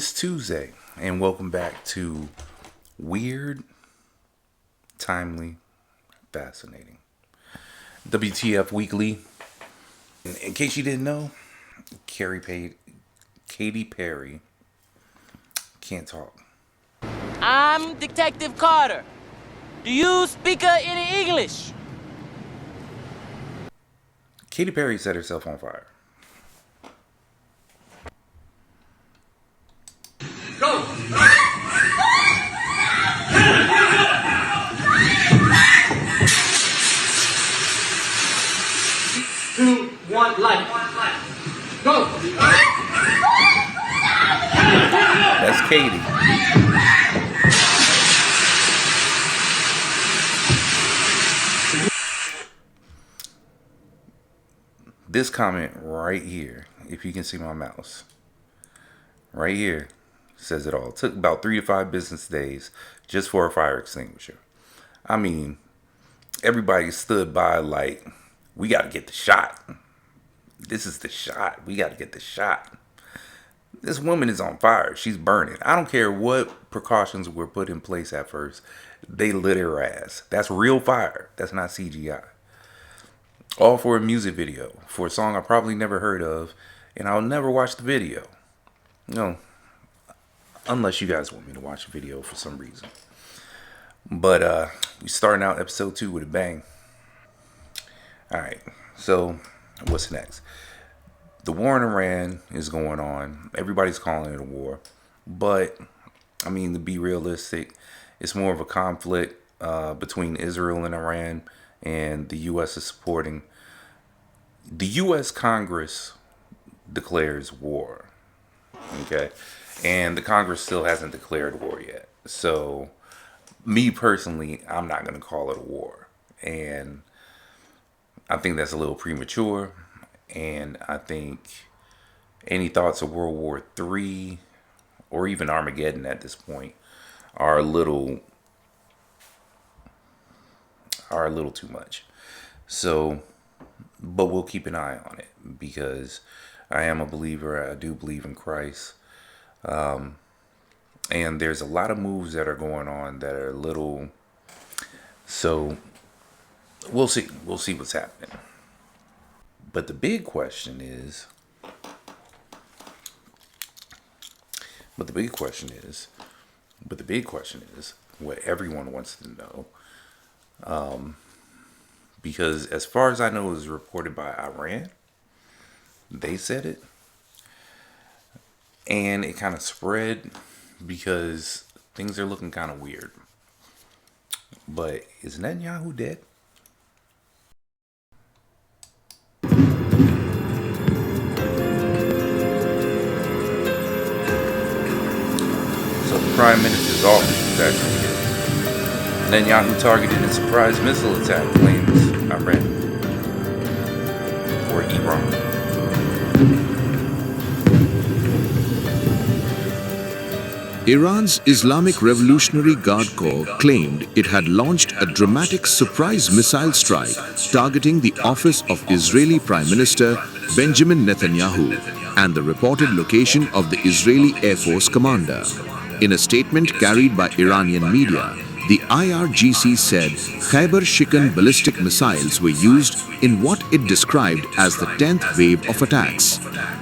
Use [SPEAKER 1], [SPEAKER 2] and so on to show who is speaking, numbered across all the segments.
[SPEAKER 1] It's Tuesday, and welcome back to Weird, Timely, Fascinating. WTF Weekly. In case you didn't know, Katy Perry can't talk.
[SPEAKER 2] I'm Detective Carter. Do you speak any English?
[SPEAKER 1] Katy Perry set herself on fire.
[SPEAKER 3] Go! 2, 1, light. Go!
[SPEAKER 1] That's Katy. This comment right here, if you can see my mouse, right here, says it all. It took about 3 to 5 business days just for a fire extinguisher. I mean, everybody stood by like, we got to get the shot. This is the shot. We got to get the shot. This woman is on fire. She's burning. I don't care what precautions were put in place at first. They lit her ass. That's real fire. That's not CGI. All for a music video. For a song I probably never heard of. And I'll never watch the video. No. Unless you guys want me to watch the video for some reason. But we're starting out episode 2 with a bang. Alright. So, what's next? The war in Iran is going on. Everybody's calling it a war. But, I mean, to be realistic, it's more of a conflict between Israel and Iran. And the U.S. is supporting. The U.S. Congress declares war. Okay? And the Congress still hasn't declared war yet. So, me personally, I'm not going to call it a war. And I think that's a little premature. And I think any thoughts of World War III or even Armageddon at this point are a little too much. So, but we'll keep an eye on it because I am a believer. I do believe in Christ. And there's a lot of moves that are going on that are a little, so we'll see what's happening. But the big question is what everyone wants to know. Because as far as I know, it was reported by Iran. They said it. And it kind of spread because things are looking kind of weird. But is Netanyahu dead? So the Prime Minister's office is actually dead. Netanyahu targeted a surprise missile attack, claims Iran. Or Iran.
[SPEAKER 4] Iran's Islamic Revolutionary Guard Corps claimed it had launched a dramatic surprise missile strike targeting the office of Israeli Prime Minister Benjamin Netanyahu and the reported location of the Israeli Air Force commander. In a statement carried by Iranian media, the IRGC said Khyber-Shikan ballistic missiles were used in what it described as the 10th wave of attacks.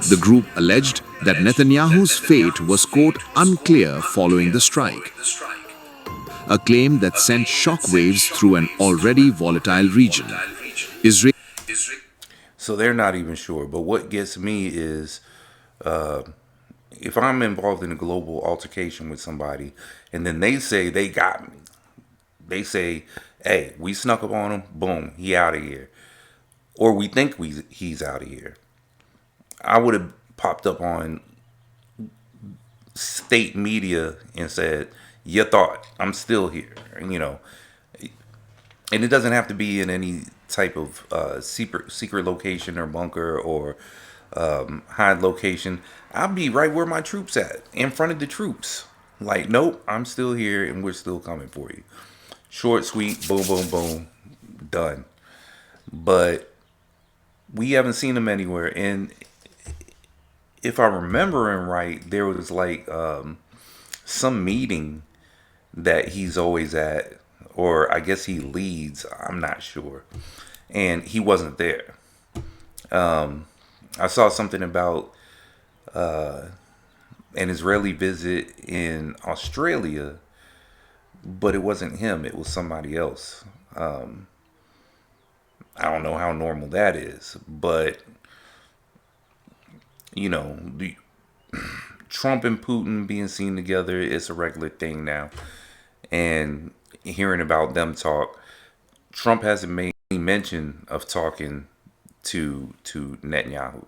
[SPEAKER 4] The group alleged that Netanyahu's fate was, quote, unclear following the strike. A claim that sent shockwaves through an already volatile region.
[SPEAKER 1] So they're not even sure. But what gets me is if I'm involved in a global altercation with somebody and then they say they got me. They say, hey, we snuck up on him. Boom, he out of here. Or we think he's out of here. I would have popped up on state media and said, you thought I'm still here. You know, and it doesn't have to be in any type of secret location or bunker or hide location. I'll be right where my troops at, in front of the troops. Like, nope, I'm still here and we're still coming for you. Short, sweet, boom, boom, boom, done. But we haven't seen him anywhere. And if I'm remembering right, there was like some meeting that he's always at, or I guess he leads. I'm not sure, and he wasn't there. I saw something about an Israeli visit in Australia, but it wasn't him. It was somebody else. I don't know how normal that is, but the Trump and Putin being seen together is a regular thing now. And hearing about them talk, Trump hasn't made any mention of talking to Netanyahu,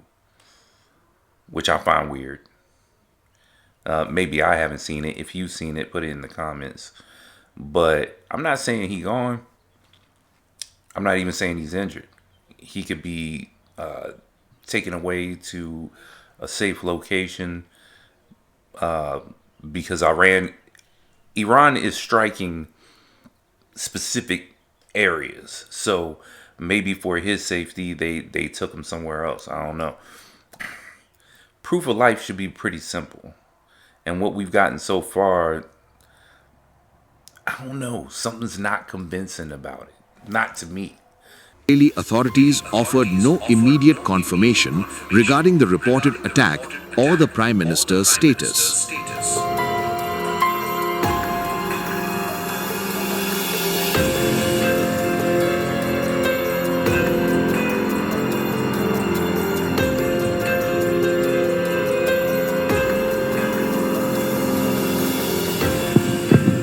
[SPEAKER 1] which I find weird. Maybe I haven't seen it. If you've seen it, put it in the comments. But I'm not saying he's gone. I'm not even saying he's injured. He could be taken away to a safe location because Iran is striking specific areas. So maybe for his safety, they took him somewhere else. I don't know. Proof of life should be pretty simple. And what we've gotten so far, I don't know. Something's not convincing about it. Not to me.
[SPEAKER 4] Israeli authorities offered no immediate confirmation regarding the reported attack or the Prime Minister's status.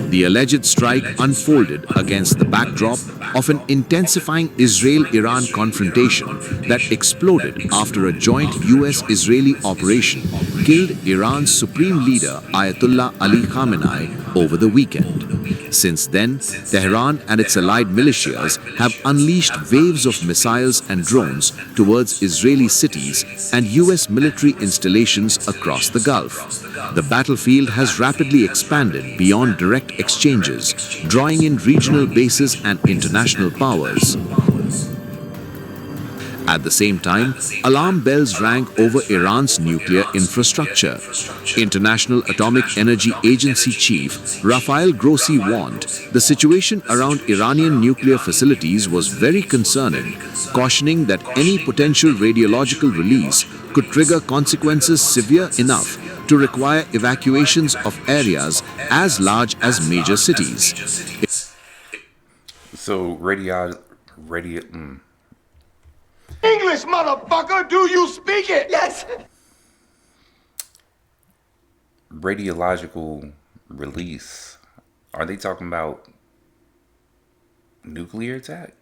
[SPEAKER 4] The alleged strike unfolded against the backdrop of an intensifying Israel-Iran confrontation that exploded after a joint US-Israeli operation killed Iran's supreme leader Ayatollah Ali Khamenei over the weekend. Since then, Tehran and its allied militias have unleashed waves of missiles and drones towards Israeli cities and US military installations across the Gulf. The battlefield has rapidly expanded beyond direct exchanges, drawing in regional bases and international powers. At the same time, alarm bells rang over Iran's nuclear infrastructure. International Atomic Energy Agency Chief Rafael Grossi warned the situation around Iranian nuclear facilities was very concerning, cautioning that any potential radiological release could trigger consequences severe enough to require evacuations of areas as large as major cities.
[SPEAKER 1] So
[SPEAKER 5] English, motherfucker! Do you speak it? Yes!
[SPEAKER 1] radiological release. Are they talking about nuclear attack?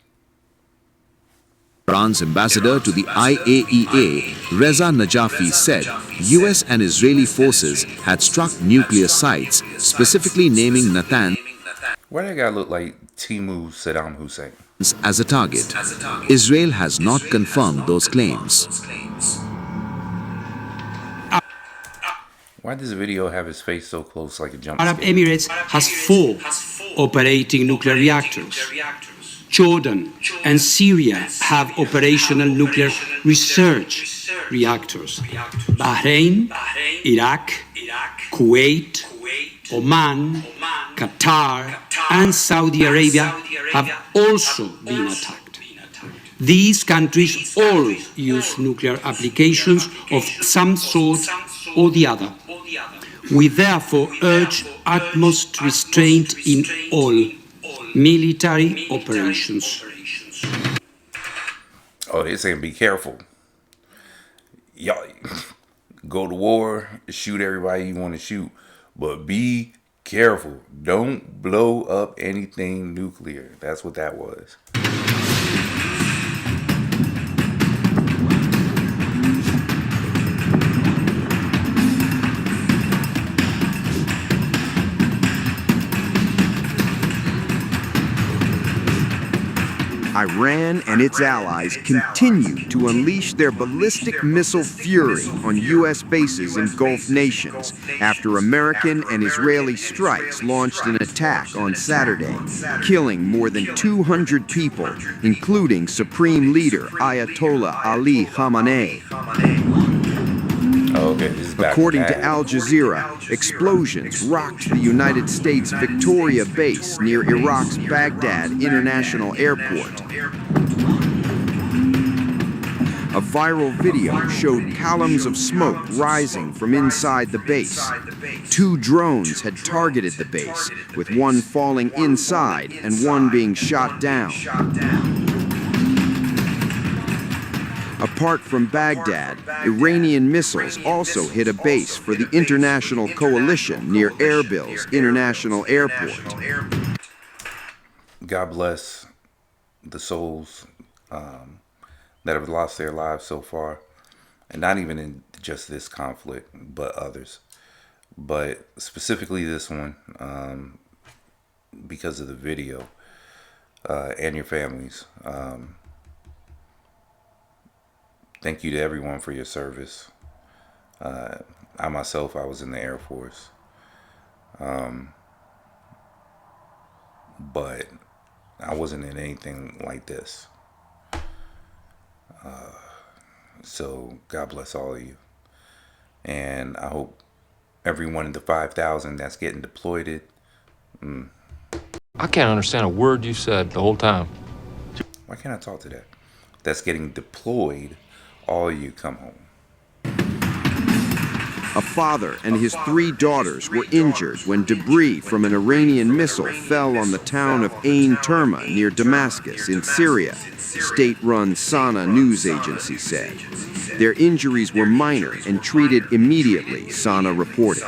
[SPEAKER 4] Iran's ambassador to the IAEA, Reza Najafi, said US and Israeli forces had struck nuclear sites, specifically naming Natanz
[SPEAKER 1] Why that guy look like Timu Saddam Hussein?
[SPEAKER 4] as a target. Israel has not confirmed those claims.
[SPEAKER 1] Why does the video have his face so close like a jump
[SPEAKER 6] Arab
[SPEAKER 1] scare?
[SPEAKER 6] Emirates has 4 operating nuclear reactors. Jordan and Syria have operational nuclear research reactors. Bahrain, Iraq, Kuwait, Oman, Qatar, and Saudi Arabia have also been attacked. These countries all use nuclear applications of some sort or the other. We therefore urge utmost restraint in all military operations.
[SPEAKER 1] Oh, they're saying be careful. Y'all go to war, shoot everybody you want to shoot, but be careful. Don't blow up anything nuclear. That's what that was.
[SPEAKER 7] Iran and its allies continue to unleash their ballistic missile fury on U.S. bases in Gulf nations after American and Israeli strikes launched an attack on Saturday, killing more than 200 people, including Supreme Leader Ayatollah Ali Khamenei.
[SPEAKER 1] Okay, this is back
[SPEAKER 7] According to
[SPEAKER 1] then.
[SPEAKER 7] Al Jazeera, explosions rocked the United States Victoria base near Iraq's Baghdad International Airport. A viral video showed columns of smoke rising from inside the base. 2 drones had targeted the base, with one falling inside and one being shot down. Apart from Baghdad, Iranian missiles also hit a base for the International Coalition near Erbil's International Airport.
[SPEAKER 1] God bless the souls that have lost their lives so far, and not even in just this conflict, but others. But specifically this one, because of the video and your families. Thank you to everyone for your service. I myself, I was in the Air Force. But I wasn't in anything like this. So God bless all of you. And I hope everyone in the 5,000 that's getting deployed.
[SPEAKER 8] I can't understand a word you said the whole time.
[SPEAKER 1] Why can't I talk to that? That's getting deployed. All of you come home.
[SPEAKER 7] A father and his 3 daughters were injured when debris from an Iranian missile fell on the town of Ain Terma near Damascus in Syria, state-run Sana news agency said. Their injuries were minor and treated immediately, Sana reported.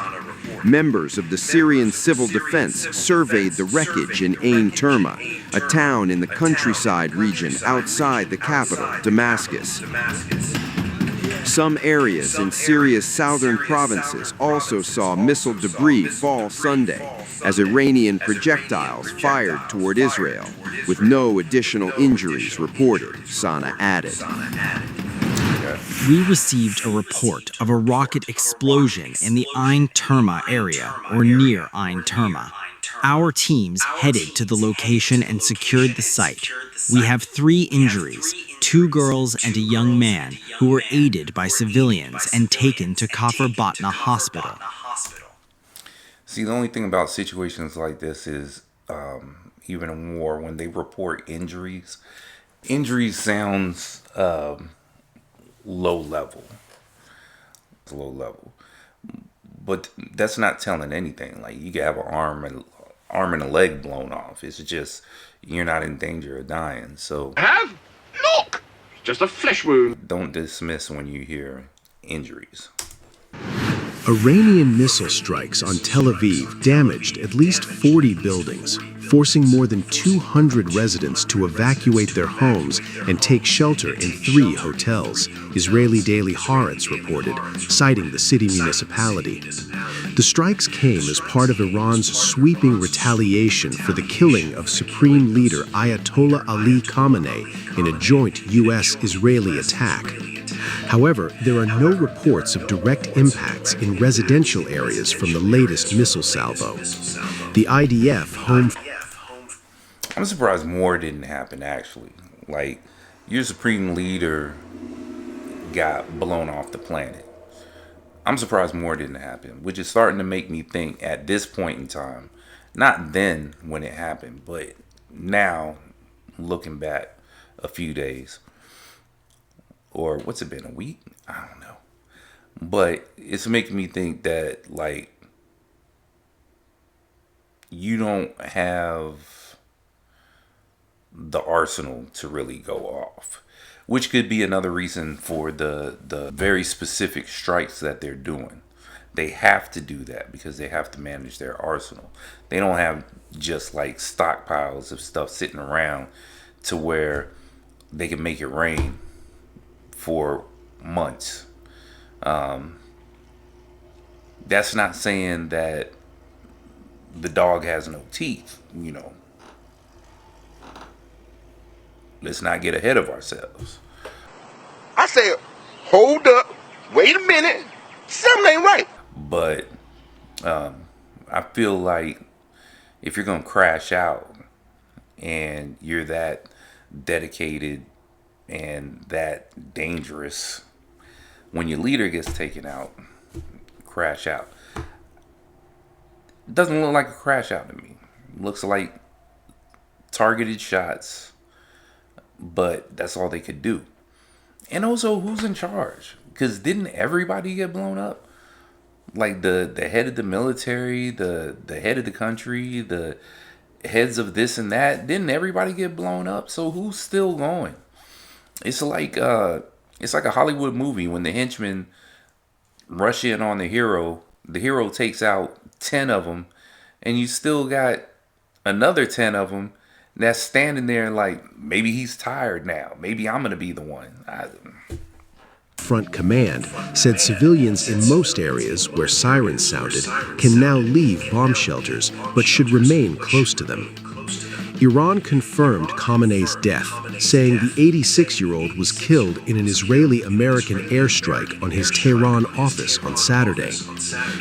[SPEAKER 7] Members of the Syrian Civil Defense surveyed the wreckage in Ain Terma, a town in the countryside region outside the capital, Damascus. Some areas in Syria's southern provinces also saw missile debris fall Sunday as Iranian projectiles fired toward Israel, with no additional injuries reported, Sana added.
[SPEAKER 9] We received a report of a rocket explosion in the Ain Terma area, or near Ain Terma. Our teams headed to the location and secured the site. We have 3 injuries, 2 girls and a young man, who were aided by civilians and taken to Kafr Batna Hospital.
[SPEAKER 1] See, the only thing about situations like this is, even in war, when they report injuries sounds low level. It's low level. But that's not telling anything. Like, you can have an arm and a leg blown off. It's just, you're not in danger of dying. So
[SPEAKER 5] Have? Look! It's just a flesh wound.
[SPEAKER 1] don't dismiss when you hear injuries.
[SPEAKER 10] Iranian missile strikes on Tel Aviv damaged at least 40 buildings, forcing more than 200 residents to evacuate their homes and take shelter in 3 hotels, Israeli Daily Haaretz reported, citing the city municipality. The strikes came as part of Iran's sweeping retaliation for the killing of Supreme Leader Ayatollah Ali Khamenei in a joint U.S.-Israeli attack. However, there are no reports of direct impacts in residential areas from the latest missile salvo. The IDF home...
[SPEAKER 1] I'm surprised more didn't happen, actually. Like, your supreme leader got blown off the planet. I'm surprised more didn't happen, which is starting to make me think at this point in time, not then when it happened, but now, looking back a few days, or what's it been, a week? I don't know. But it's making me think that, like, you don't have the arsenal to really go off, which could be another reason for the very specific strikes that they're doing. They have to do that because they have to manage their arsenal. They don't have just like stockpiles of stuff sitting around to where they can make it rain for months. That's not saying that the dog has no teeth, you know. Let's not get ahead of ourselves.
[SPEAKER 5] I said, hold up, wait a minute, something ain't right.
[SPEAKER 1] But I feel like if you're gonna crash out and you're that dedicated and that dangerous, when your leader gets taken out, crash out. It doesn't look like a crash out to me. It looks like targeted shots, but that's all they could do. And also, who's in charge? Because didn't everybody get blown up? Like the head of the military, the head of the country, the heads of this and that. Didn't everybody get blown up? So who's still going? It's like a Hollywood movie when the henchmen rush in on the hero. The hero takes out 10 of them, and you still got another 10 of them that's standing there like, maybe he's tired now. Maybe I'm going to be the one.
[SPEAKER 10] Front Command said civilians in most areas where sirens sounded can now leave bomb shelters but should remain close to them. Iran confirmed Khamenei's death, saying the 86-year-old was killed in an Israeli-American airstrike on his Tehran office on Saturday.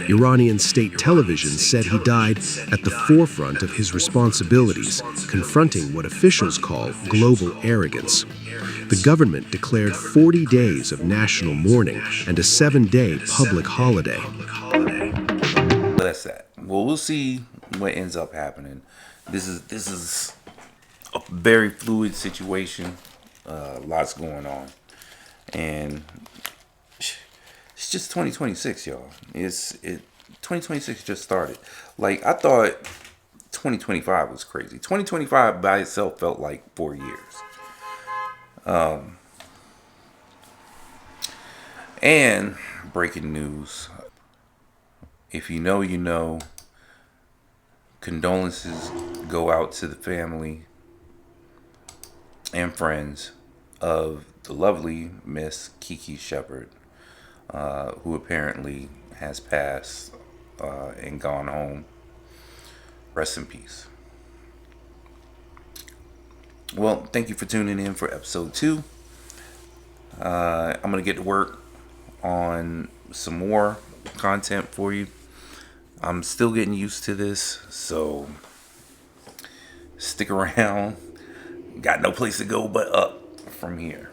[SPEAKER 10] Iranian state television said he died at the forefront of his responsibilities, confronting what officials call global arrogance. The government declared 40 days of national mourning and a 7-day public holiday.
[SPEAKER 1] That's that. Well, we'll see what ends up happening. This is a very fluid situation. Lots going on, and it's just 2026, y'all. 2026 just started. Like, I thought 2025 was crazy. 2025 by itself felt like 4 years. And breaking news. If you know, you know. Condolences go out to the family and friends of the lovely Miss Kiki Shepard, who apparently has passed and gone home. Rest in peace. Well, thank you for tuning in for episode 2. I'm going to get to work on some more content for you. I'm still getting used to this, so stick around. Got no place to go but up from here.